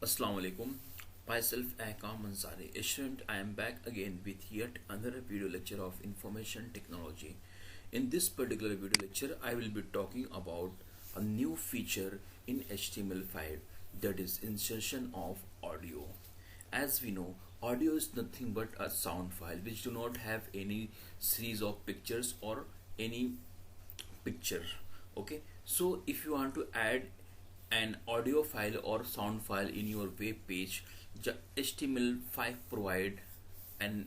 Assalamu alaikum. Myself Akam Ansari, a student. I am back again with yet another video lecture of information technology. In this particular video lecture, I will be talking about a new feature in HTML5, that is insertion of audio. As we know, audio is nothing but a sound file which do not have any series of pictures or any picture. Okay, so if you want to add an audio file or sound file in your web page, HTML5 provide an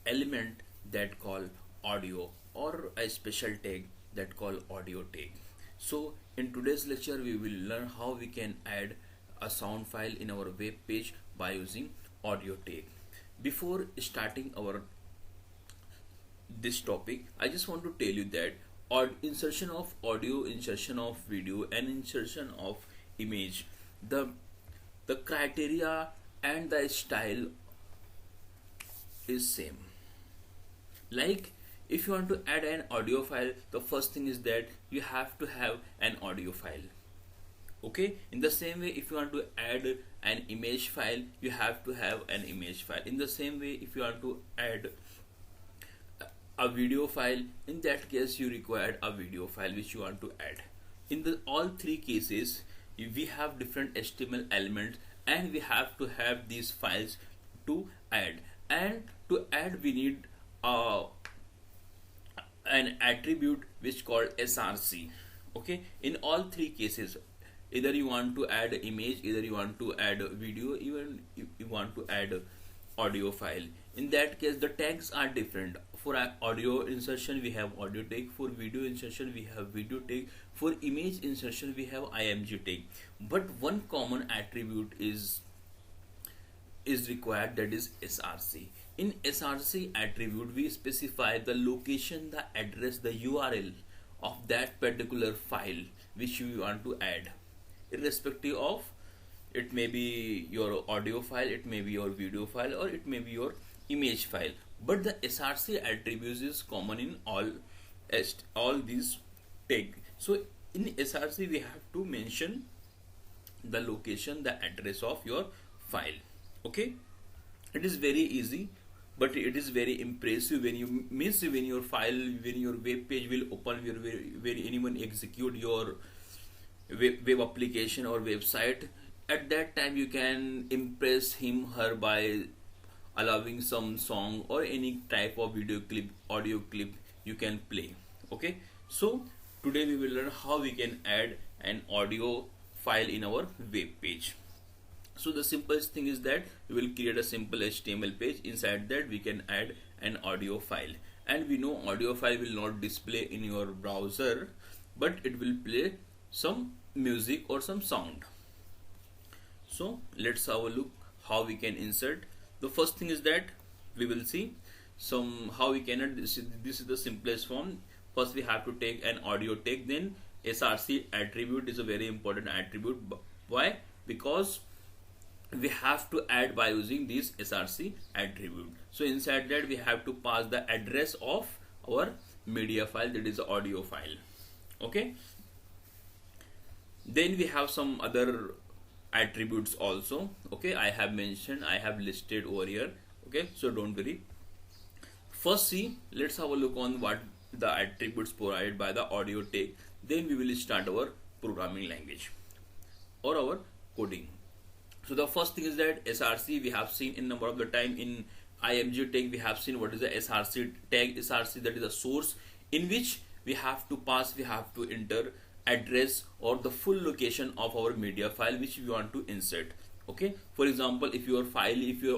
element that call audio or a special tag that call audio tag. So in today's lecture we will learn how we can add a sound file in our web page by using audio tag. Before starting our this topic, I just want to tell you that insertion of audio, insertion of video and insertion of image, the criteria and the style is same. Like if you want to add an audio file, the first thing is that you have to have an audio file. Okay, in the same way, if you want to add an image file, you have to have an image file. In the same way, if you want to add a video file, in that case you required a video file which you want to add. In the all three cases we have different HTML elements and we have to have these files to add, and to add we need an attribute which called src. Okay, in all three cases, either you want to add image, either you want to add video, even you want to add audio file. In that case the tags are different. For audio insertion we have audio tag, for video insertion we have video tag, for image insertion we have img tag. But one common attribute is required, that is src. In src attribute we specify the location, the address, the url of that particular file which you want to add, irrespective of it may be your audio file, it may be your video file, or it may be your image file. But the src attributes is common in all these tag. So in src we have to mention the location, the address of your file. Okay, it is very easy, but it is very impressive when you when your file, when your web page will open, where anyone execute your web application or website. At that time you can impress him, her by allowing some song or any type of video clip, audio clip you can play. Okay, so today we will learn how we can add an audio file in our web page. So the simplest thing is that we will create a simple HTML page. Inside that we can add an audio file, and we know audio file will not display in your browser, but it will play some music or some sound. So let's have a look how we can insert. The first thing is that we will see how we can add this is the simplest form. First we have to take an audio tag, then src attribute is a very important attribute. Why? Because we have to add by using this src attribute. So inside that we have to pass the address of our media file, that is the audio file. Okay, then we have some other attributes also. Okay, I have mentioned, I have listed over here. Okay, so don't worry. First see, let's have a look on what the attributes provided by the audio tag. Then we will start our programming language or our coding. So the first thing is that src we have seen in number of the time. In img tag we have seen what is the src tag. Src, that is a source in which we have to pass, we have to enter address or the full location of our media file which we want to insert. Okay, for example, if your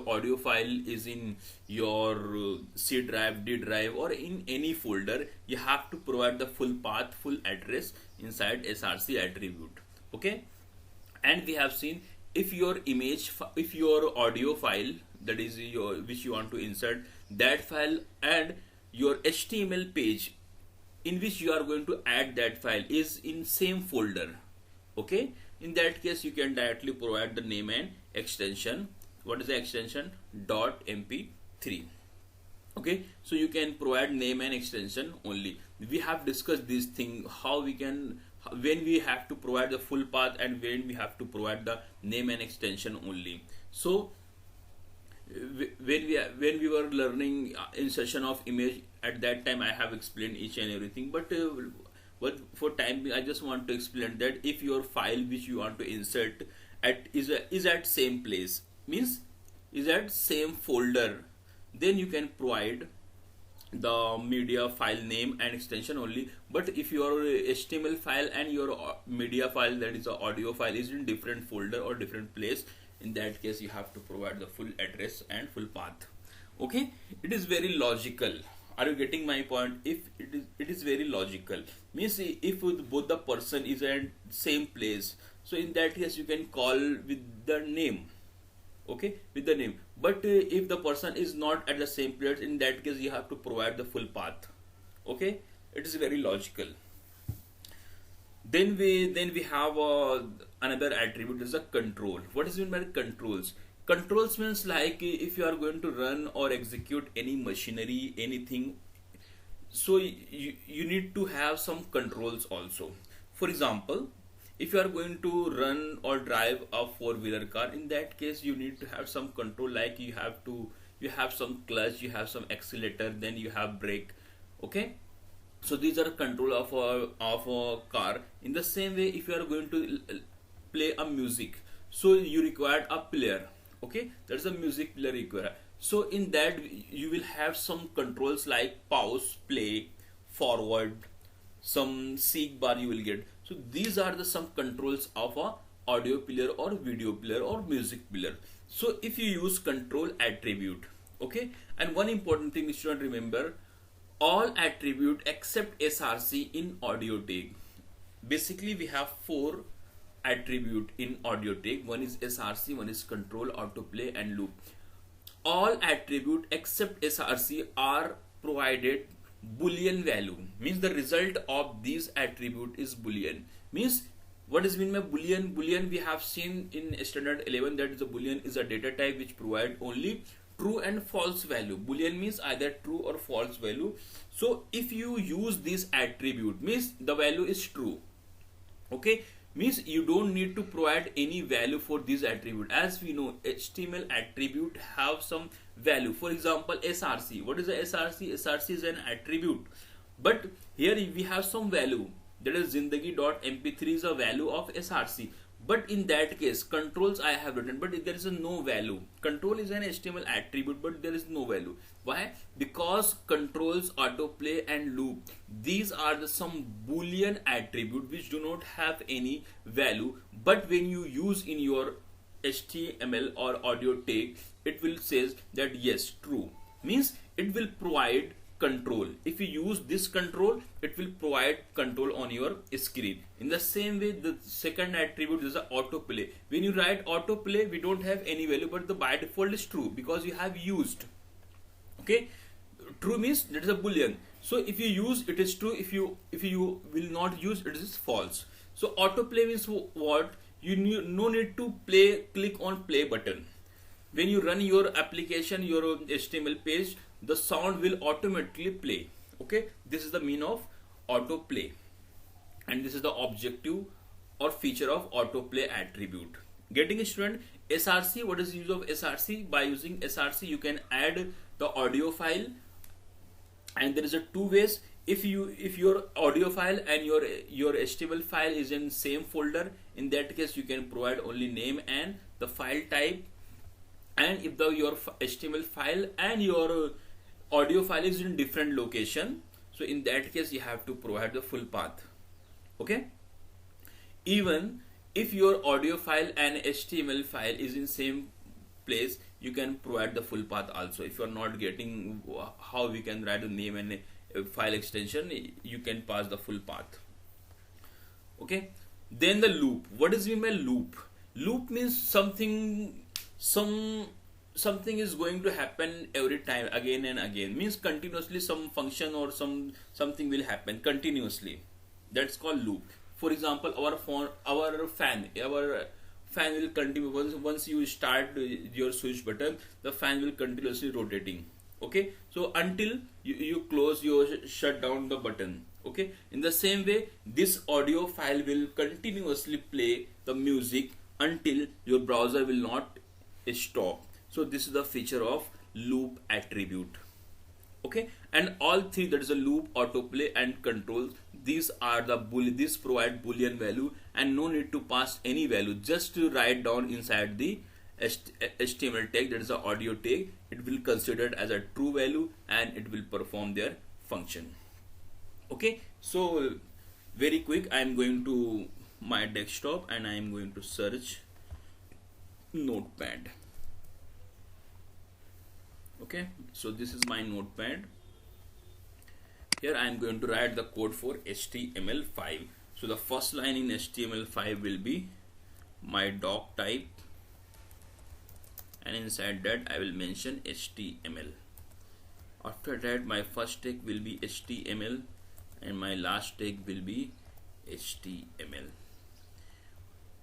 audio file is in your C drive, D drive, or in any folder, you have to provide the full path, full address inside src attribute. Okay, and we have seen if your audio file, that is which you want to insert, that file and your HTML page in which you are going to add that file is in same folder. Okay, in that case you can directly provide the name and extension. What is the extension? .mp3. Okay, so you can provide name and extension only. We have discussed this thing, how when we have to provide the full path and when we have to provide the name and extension only. So when we were learning insertion of image, at that time I have explained each and everything, but for time being I just want to explain that if your file which you want to insert is at same place, means is at same folder, then you can provide the media file name and extension only. But if your HTML file and your media file, that is the audio file, is in different folder or different place, in that case you have to provide the full address and full path. Okay, it is very logical. Are you getting my point? If it is very logical, means if both the person is at same place, so in that case you can call with the name. Okay, with the name. But if the person is not at the same place, in that case you have to provide the full path. Okay, it is very logical. Then we have another attribute is a control. What is meant by controls? Controls means like if you are going to run or execute any machinery, anything, so you need to have some controls also. For example, if you are going to run or drive a four-wheeler car, in that case you need to have some control, like you have some clutch, you have some accelerator, then you have brake. Okay, so these are control of a car. In the same way, if you are going to play a music, so you require a player. Okay, that's a music player required. So in that you will have some controls like pause, play, forward, some seek bar you will get. So these are the some controls of a audio player or video player or music player. So if you use control attribute, okay, and one important thing you should remember, all attribute except src in audio tag. Basically we have four attribute in audio tag. One is src, one is control, autoplay and loop. All attribute except src are provided boolean value, means the result of these attribute is boolean. Means what is mean by boolean? Boolean we have seen in standard 11, that is the boolean is a data type which provide only true and false value. Boolean means either true or false value. So if you use this attribute, means the value is true. Okay, means you don't need to provide any value for this attribute. As we know, HTML attribute have some value. For example, src. What is the src? Src is an attribute, but here we have some value, that is zindagi.mp3 is a value of src. But in that case, controls I have written, but there is a no value. Control is an HTML attribute, but there is no value. Why? Because controls, autoplay and loop, these are the some boolean attribute which do not have any value. But when you use in your HTML or audio tag, it will says that yes, true. Means it will provide control. If you use this control, it will provide control on your screen. In the same way, the second attribute is the autoplay. When you write autoplay, we don't have any value, but the by default is true because you have used. Okay, true means that is a boolean. So if you use, it is true. If you will not use, it is false. So autoplay means what? You no need to click on play button. When you run your application, your HTML page, the sound will automatically play. Okay, this is the mean of autoplay, and this is the objective or feature of autoplay attribute. Getting it, student? src, what is the use of src? By using src you can add the audio file, and there is a two ways. If your audio file and your HTML file is in same folder, in that case you can provide only name and the file type. And if your HTML file and your audio file is in different location, so in that case you have to provide the full path. Okay, even if your audio file and HTML file is in same place, you can provide the full path also. If you are not getting how we can write a name and a file extension, you can pass the full path. Okay, then the loop. What does mean by loop? Loop means something is going to happen every time, again and again. Means continuously some function or something will happen continuously. That's called loop. For example, our fan will continue. Once you start your switch button, the fan will continuously rotating. Okay, so until you close, you shut down the button. Okay, in the same way, this audio file will continuously play the music until your browser will not stop. So this is the feature of loop attribute. Okay, and all three, that is a loop, autoplay and control, these are the these provide boolean value and no need to pass any value, just to write down inside the HTML tag, that is the audio tag, it will consider it as a true value and it will perform their function. Okay, so very quick, I am going to my desktop and I am going to search Notepad. Okay, so this is my Notepad. Here I am going to write the code for HTML5. So the first line in HTML5 will be my doc type, and inside that I will mention HTML. After that my first tag will be HTML and my last tag will be HTML.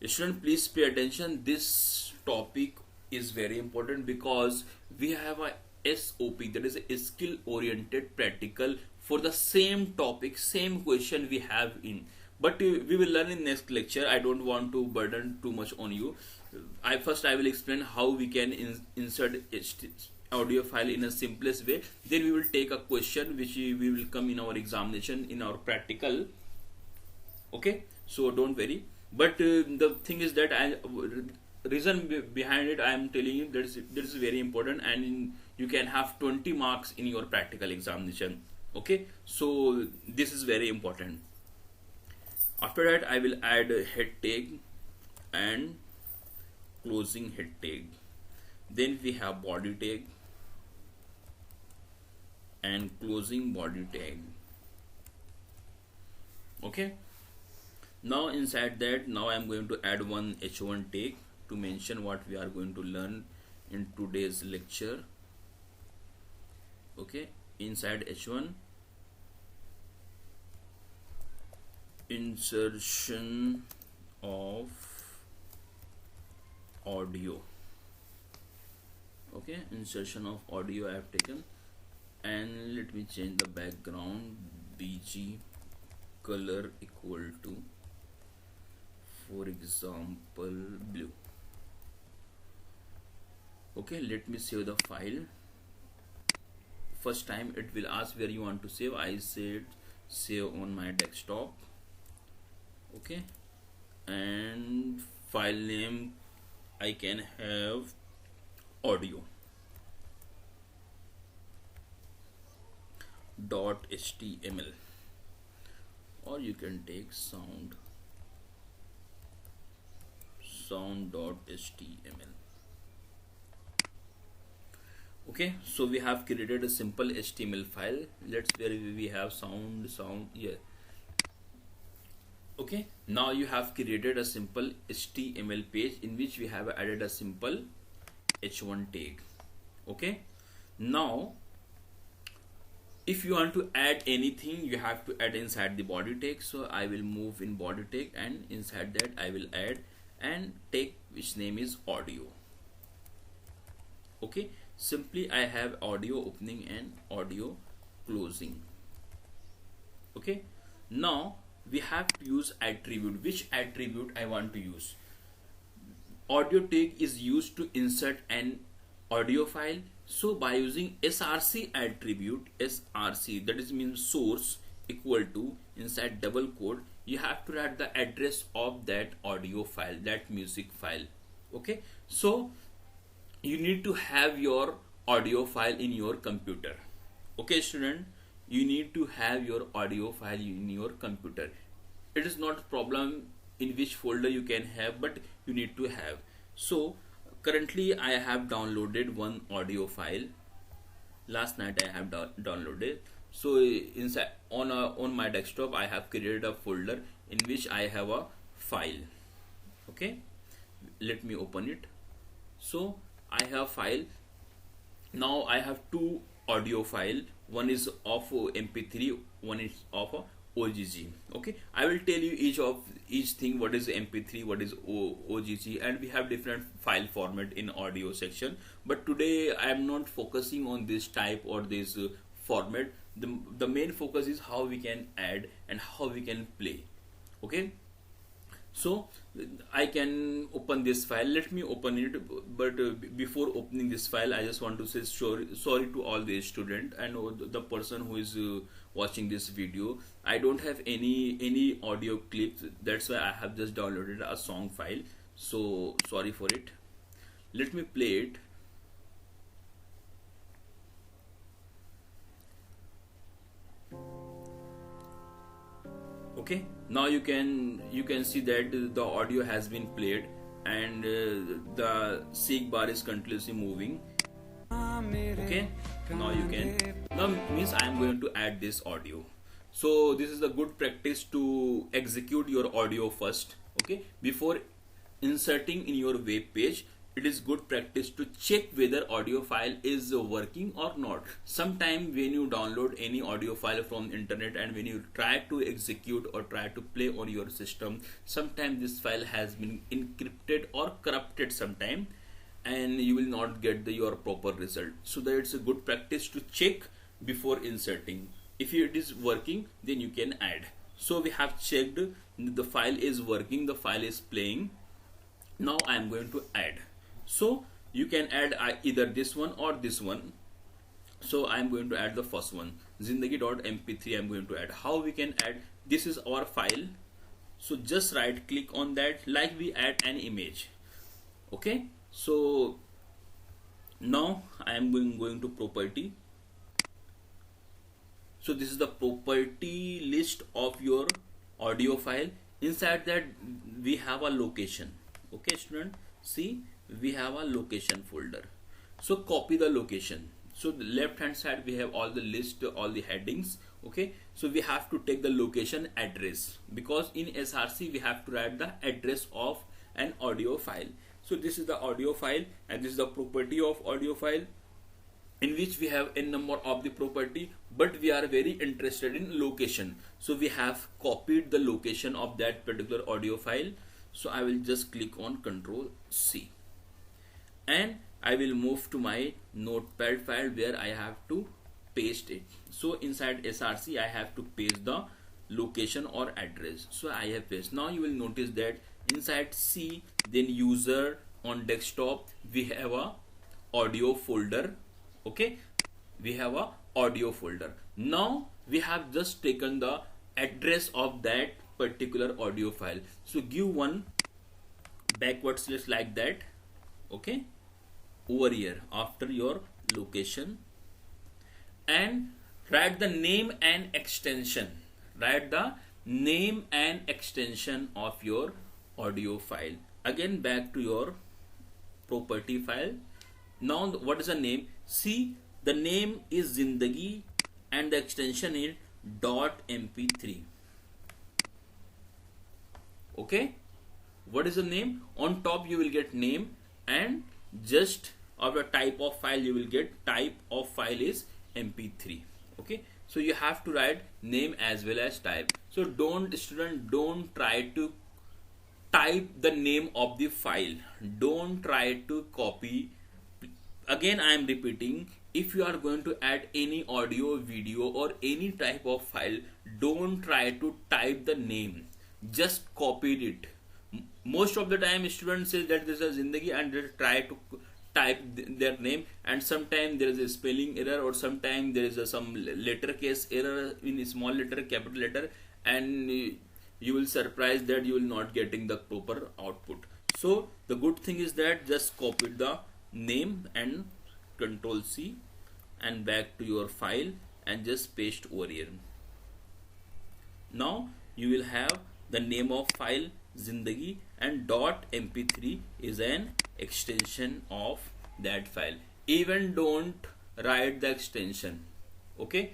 Student, please pay attention, this topic is very important because we have a SOP, that is a skill oriented practical for the same topic, same question we have in, but we will learn in next lecture. I don't want to burden too much on you. I will explain how we can insert audio file in a simplest way, then we will take a question which we will come in our examination in our practical. Okay, so don't worry, but the thing is that reason behind it I am telling you, that is very important, and you can have 20 marks in your practical examination. Okay, so this is very important. After that I will add a head tag and closing head tag, then we have body tag and closing body tag. Okay, now inside that, now I am going to add one h1 tag to mention what we are going to learn in today's lecture. Okay, inside h1, insertion of audio. Okay, insertion of audio I have taken, and let me change the background, bg color equal to, for example, blue. Okay, let me save the file. First time it will ask where you want to save. I said save on my desktop. Okay, and file name I can have audio .html, or you can take sound.html. Okay, so we have created a simple HTML file. Let's where we have sound here. Okay, now you have created a simple HTML page in which we have added a simple h1 tag. Okay, now if you want to add anything, you have to add inside the body tag. So I will move in body tag, and inside that I will add and tag which name is audio. Okay, simply I have audio opening and audio closing. Okay, now we have to use attribute. Which attribute I want to use? Audio tag is used to insert an audio file. So by using src attribute, src, that is means source, equal to, inside double quote, you have to write the address of that audio file, that music file. Okay, so you need to have your audio file in your computer. Okay student, you need to have your audio file in your computer. It is not a problem in which folder you can have, but you need to have. So currently I have downloaded one audio file. Last night I have downloaded. So inside on my desktop I have created a folder in which I have a file. Okay, let me open it. So I have file. Now I have two audio file. One is of MP3, one is of OGG. Okay, I will tell you each thing, what is MP3, what is OGG, and we have different file format in audio section. But today I am not focusing on this type or this format. The main focus is how we can add and how we can play. Okay, so I can open this file. Let me open it, but before opening this file, I just want to say sorry to all the student and the person who is watching this video. I don't have any audio clips, that's why I have just downloaded a song file, so sorry for it. Let me play it. Okay, now you can see that the audio has been played, and the seek bar is continuously moving. Okay, now means I am going to add this audio. So this is a good practice to execute your audio first. Okay, before inserting in your web page, it is good practice to check whether audio file is working or not. Sometime when you download any audio file from internet and when you try to execute or try to play on your system, sometime this file has been encrypted or corrupted sometime, and you will not get your proper result. So that it's a good practice to check before inserting. If it is working, then you can add. So we have checked, the file is working, the file is playing. Now I am going to add. So you can add either this one or this one. So I am going to add the first one, zindagi.mp3. I am going to add. How we can add? This is our file. So just right click on that, like we add an image. Okay, so now I am going to property. So this is the property list of your audio file. Inside that we have a location. Okay student, see, we have a location folder. So copy the location. So the left hand side we have all the list, all the headings. Okay, so we have to take the location address, because in SRC we have to write the address of an audio file. So this is the audio file, and this is the property of audio file, in which we have n number of the property, but we are very interested in location. So we have copied the location of that particular audio file. So I will just click on Ctrl C, and I will move to my notepad file where I have to paste it. So inside SRC I have to paste the location or address. So I have pasted. Now you will notice that inside C, then user, on desktop we have a audio folder. Okay, we have a audio folder. Now we have just taken the address of that particular audio file. So give one backward slash like that. Okay, over here after your location, and write the name and extension. Write the name and extension of your audio file. Again back to your property file. Now what is the name? See, the name is Zindagi and the extension is .mp3. Okay, what is the name? On top you will get name, and just of the type of file you will get type of file is mp3. Okay, so you have to write name as well as type. So don't try to type the name of the file. Don't try to copy. Again I am repeating, if you are going to add any audio, video or any type of file, don't try to type the name, just copy it. Most of the time students say that this is Zindagi and they try to type their name, and sometimes there is a spelling error, or sometimes there is some letter case error in a small letter, capital letter, and you will surprise that you will not getting the proper output. So the good thing is that just copy the name and Ctrl C and back to your file and just paste over here. Now you will have the name of file Zindagi, and .mp3 is an extension of that file. Even don't write the extension. Okay,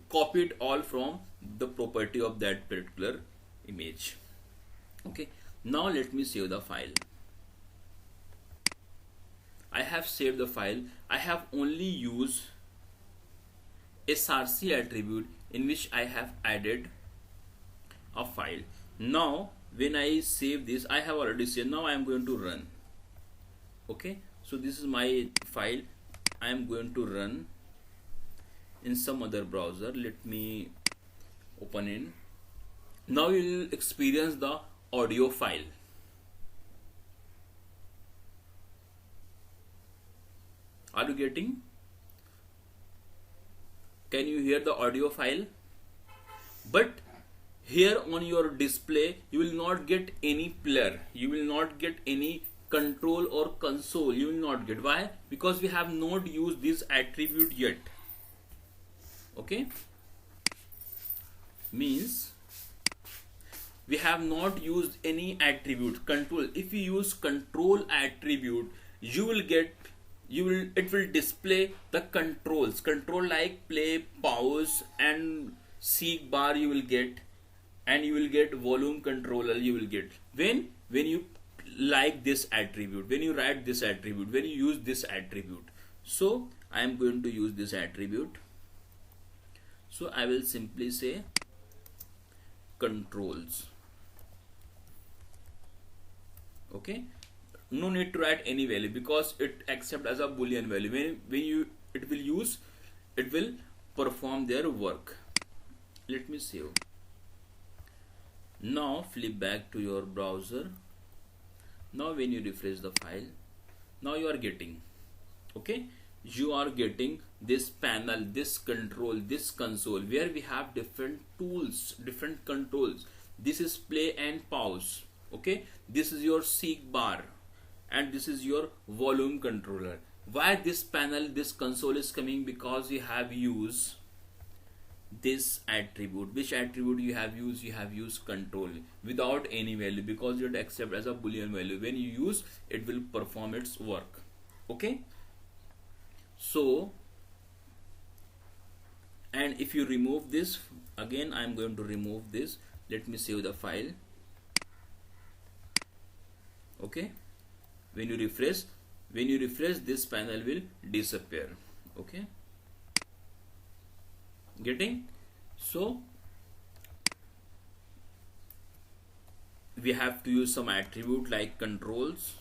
copy it all from the property of that particular image. Okay, now let me save the file. I have saved the file. I have only used SRC attribute in which I have added a file. Now when I save this, I have already saved. Now I am going to run. Okay, so this is my file. I am going to run. in some other browser. Let me open in. Now you will experience the audio file. Are you getting? Can you hear the audio file? But here on your display you will not get any player, you will not get any control or console, you will not get. Why? Because we have not used this attribute yet. Okay, means we have not used any attribute control. If you use control attribute, you will get, it will display the controls, control like play, pause and seek bar you will get, and you will get volume controller you will get when you like this attribute, when you write this attribute, when you use this attribute. So I am going to use this attribute. So I will simply say controls. Okay, no need to write any value because it accepts as a boolean value. When you it will perform their work. Let me save. Now flip back to your browser. Now when you refresh the file, now you are getting, okay, you are getting this panel, this control, this console where we have different tools, different controls. This is play and pause. Okay, this is your seek bar and this is your volume controller. Why this panel, this console is coming? Because you have used this attribute. Which attribute you have used? You have used control without any value, because it accepts as a boolean value. When you use, it will perform its work. Okay, so, and if you remove this, again I am going to remove this. Let me save the file. Okay, when you refresh, this panel will disappear. Okay, getting? So we have to use some attribute like controls,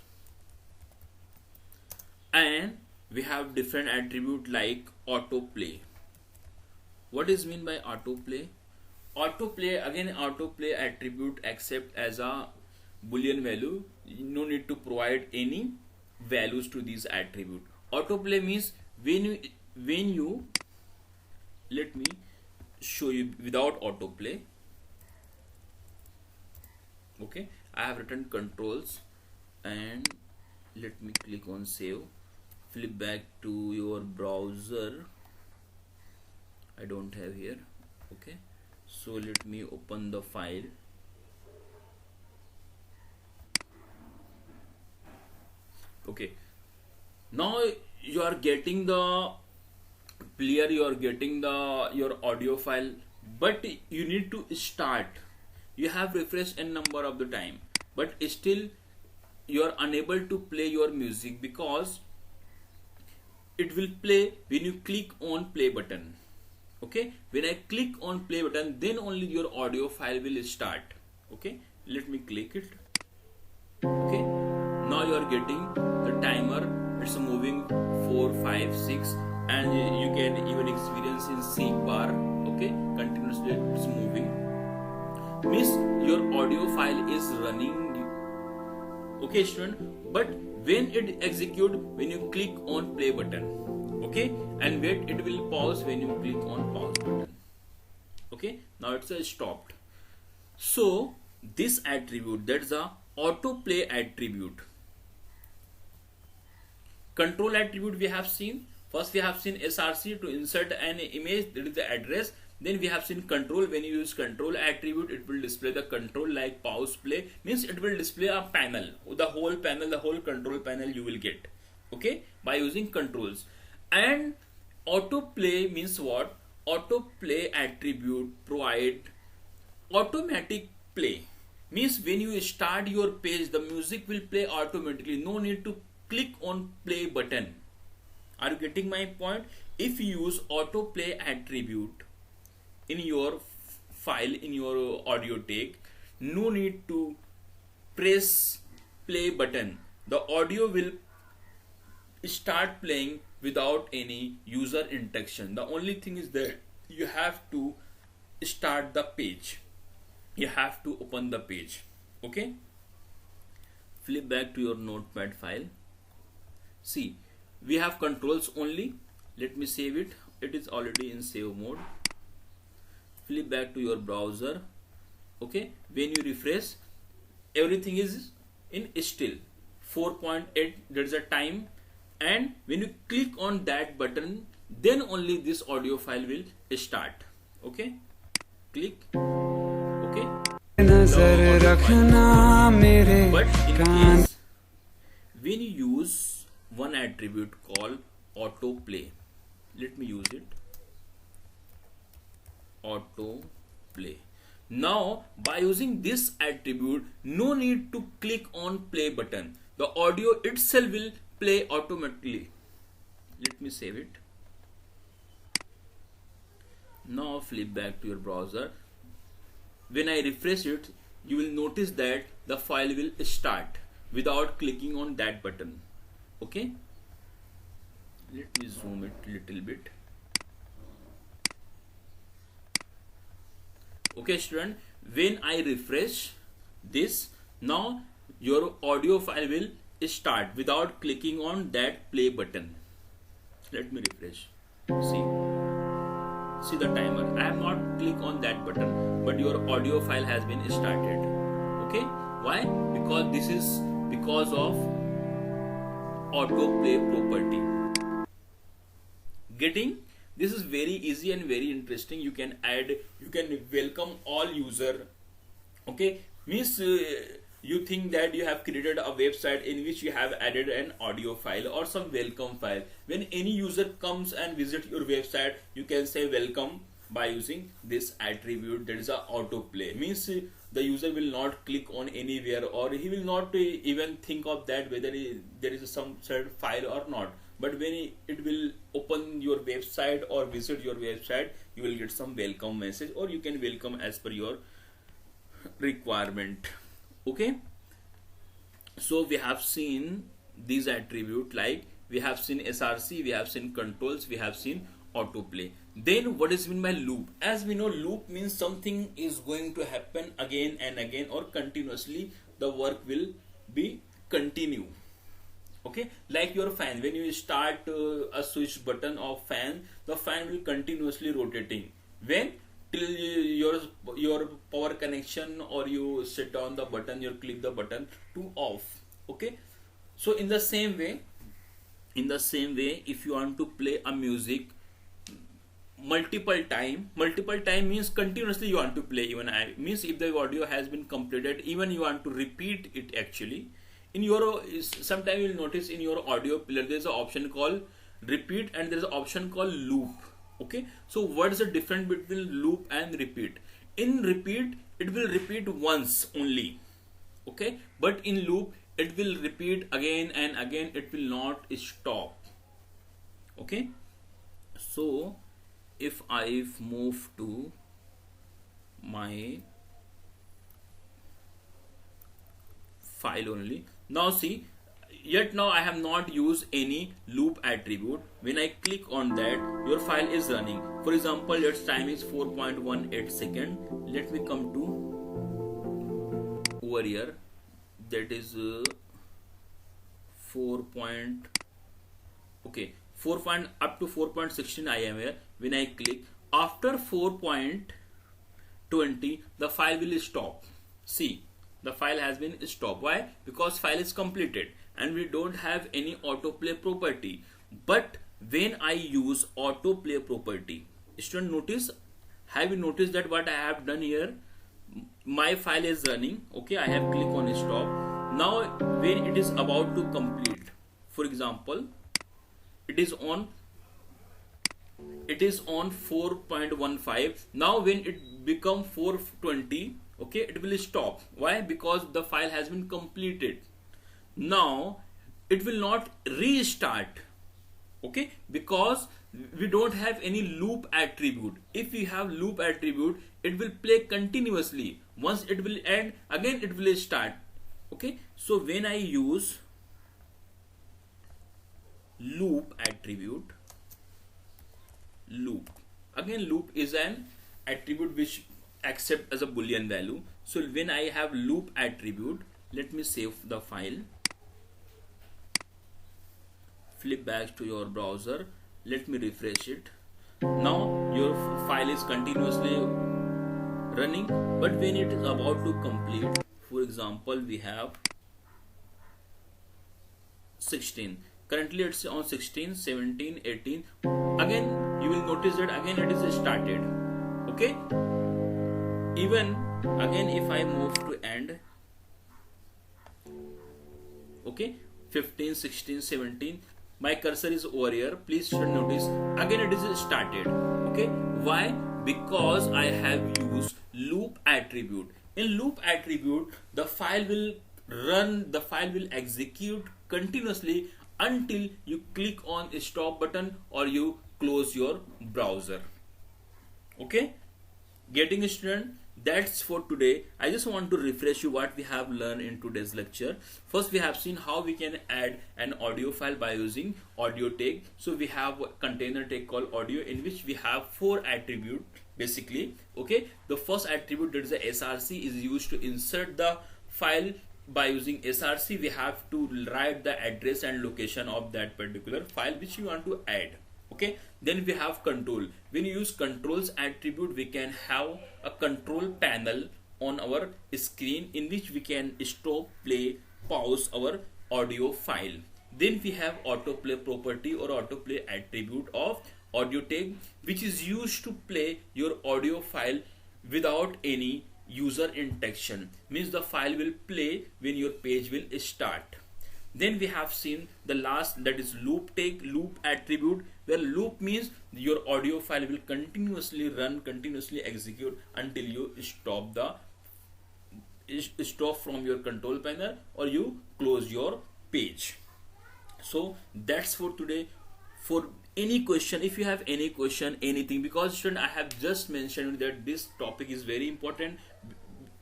and we have different attribute like autoplay. What is mean by autoplay? Autoplay, again autoplay attribute accept as a boolean value. No need to provide any values to these attribute. Autoplay means when you let me show you without autoplay. Okay, I have written controls, and let me click on save. Flip back to your browser. I don't have here. Okay, so let me open the file. Okay, now you are getting the player, you are getting your audio file, but you need to start. You have refreshed n number of the time, but still you are unable to play your music because it will play when you click on play button. Okay, when I click on play button, then only your audio file will start. Okay, let me click it. Okay, now you are getting the timer, it's moving 4, 5, 6, and you can even experience in seek bar. Okay, continuously it's moving. Means your audio file is running. Okay student, but when it execute, when you click on play button, okay, and wait, it will pause when you click on pause button. Okay, now it's stopped. So this attribute, that's a autoplay attribute. Control attribute we have seen. First we have seen src to insert an image, that is the address. Then we have seen control. When you use control attribute, it will display the control like pause, play, means it will display a panel, the whole panel, the whole control panel you will get. Okay, by using controls. And autoplay means what? Autoplay attribute provide automatic play, means when you start your page, the music will play automatically. No need to click on play button. Are you getting my point? If you use autoplay attribute in your file, in your audio take, no need to press play button. The audio will start playing without any user interaction. The only thing is that you have to start the page, you have to open the page. Okay, flip back to your notepad file. See, we have controls only. Let me save it. It is already in save mode. Flip back to your browser. Okay, when you refresh, everything is in still 4.8. there is a time, and when you click on that button, then only this audio file will start. Okay, click. Okay, नजर रखना मेरे but in can't case when you use one attribute called autoplay, let me use it, autoplay. Now by using this attribute, no need to click on play button, the audio itself will play automatically. Let me save it. Now flip back to your browser. When I refresh it, you will notice that the file will start without clicking on that button. Okay, let me zoom it a little bit. Okay student, when I refresh this, now your audio file will start without clicking on that play button. Let me refresh. See the timer. I have not clicked on that button, but your audio file has been started. Okay, why? Because this is because of autoplay property. Getting? This is very easy and very interesting. You can add, you can welcome all user. Okay, means you think that you have created a website in which you have added an audio file or some welcome file. When any user comes and visit your website, you can say welcome by using this attribute, that is a autoplay. Means the user will not click on anywhere, or he will not even think of that whether there is some certain file or not. But when it will open your website or visit your website, you will get some welcome message, or you can welcome as per your requirement. Okay, so we have seen these attributes, like we have seen src, we have seen controls, we have seen autoplay. Then what is mean by loop? As we know, loop means something is going to happen again and again, or continuously the work will be continue. Okay, like your fan, when you start a switch button of fan, the fan will continuously rotating. When? Till your power connection, or you set down the button, you click the button to off. Okay, so in the same way, if you want to play a music multiple time means continuously you want to play. Even means if the audio has been completed, even you want to repeat it. Actually, in your sometime you will notice in your audio player there is an option called repeat and there is an option called loop. Okay, so what is the difference between loop and repeat? In repeat, it will repeat once only. Okay, but in loop, it will repeat again and again. It will not stop. Okay, so if I move to my file only, now see, yet now I have not used any loop attribute. When I click on that, your file is running. For example, its time is 4.18 seconds. Let me come to over here, that is 4 up to 4.16 I am here. When I click, after 4.20 the file will stop. See, the file has been stopped. Why? Because file is completed and we don't have any autoplay property. But when I use autoplay property, student, notice, have you noticed that what I have done here? My file is running. Okay, I have clicked on stop. Now when it is about to complete, for example, it is on 4.15. Now when it become 420, okay, it will stop. Why? Because the file has been completed. Now it will not restart. Okay, because we don't have any loop attribute. If we have loop attribute, it will play continuously. Once it will end, again it will start. Okay, so when I use loop attribute. Loop, again loop is an attribute which accept as a boolean value. So when I have loop attribute, let me save the file, flip back to your browser, let me refresh it. Now your file is continuously running, but when it is about to complete, for example we have 16, currently it's on 16, 17, 18, again you will notice that again it is started. Okay, even again if I move to end, okay, 15, 16, 17, my cursor is over here, please should notice again it is started. Okay, why? Because I have used loop attribute. In loop attribute, the file will run, the file will execute continuously until you click on a stop button or you close your browser. Okay, getting it, student? That's for today. I just want to refresh you what we have learned in today's lecture. First, we have seen how we can add an audio file by using audio tag. So we have a container tag called audio, in which we have 4 attributes basically. Okay, the first attribute, that is the src, is used to insert the file. By using src, we have to write the address and location of that particular file which you want to add. Okay, then we have control. When you use controls attribute, we can have a control panel on our screen in which we can stop, play, pause our audio file. Then we have autoplay property or autoplay attribute of audio tag, which is used to play your audio file without any user interaction, means the file will play when your page will start. Then we have seen the last, that is loop tag, loop attribute, where loop means your audio file will continuously run, continuously execute until you stop from your control panel or you close your page. So that's for today. For any question, if you have any question, anything, because student, I have just mentioned that this topic is very important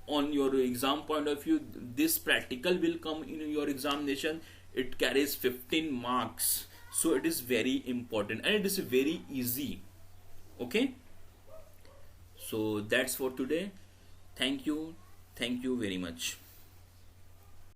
on your exam point of view. This practical will come in your examination. It carries 15 marks, so it is very important and it is very easy. Okay, so that's for today. Thank you very much.